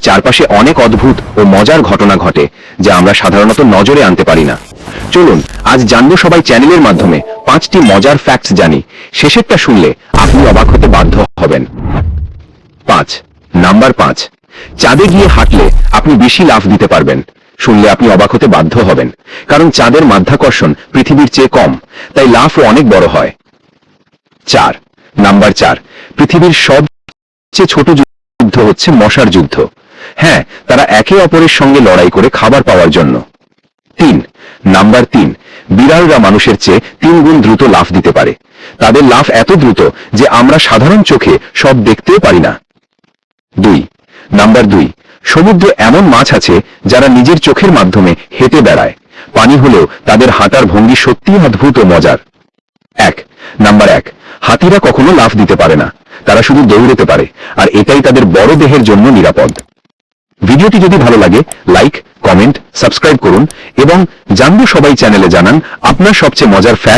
চারপাশে অনেক অদ্ভুত ও মজার ঘটনা ঘটে যা আমরা সাধারণত নজরে আনতে পারি না। চলুন আজ জানবো সবাই চ্যানেলের মাধ্যমে 5টি মজার ফ্যাক্টস জানি। শেষেরটা শুনলে আপনি অবাক হতে বাধ্য হবেন। 5 নাম্বার 5, চাঁদে গিয়ে হাঁটলে আপনি বেশি লাফ দিতে পারবেন। শুনলে আপনি অবাক হতে বাধ্য হবেন, কারণ চাঁদের মাধ্যাকর্ষণ পৃথিবীর চেয়ে কম, তাই লাফও অনেক বড় হয়। নাম্বার 4, পৃথিবীর সবচেয়ে ছোট যুদ্ধ হচ্ছে মশার যুদ্ধ। হ্যাঁ, তারা একে অপরের সঙ্গে লড়াই করে খাবার পাওয়ার জন্য। নাম্বার 3, বিড়ালরা মানুষের চেয়ে 3 গুণ দ্রুত লাফ দিতে পারে। তাদের লাফ এত দ্রুত যে আমরা সাধারণ চোখে সব দেখতেও পারি না। নাম্বার 2, সমুদ্রে এমন মাছ আছে যারা নিজের চোখের মাধ্যমে হেঁটে বেড়ায়। পানি হলেও তাদের হাঁটার ভঙ্গি সত্যিই অদ্ভুত ও মজার। নাম্বার 1, হাতিরা কখনো লাফ দিতে পারে না, তারা শুধু দৌড়তে পারে, আর এটাই তাদের বড় দেহের জন্য নিরাপদ। ভিডিওটি যদি ভালো লাগে লাইক, কমেন্ট, সাবস্ক্রাইব করুন এবং জানবো সবাই চ্যানেলে জানান আপনার সবচেয়ে মজার ফ্যাক্ট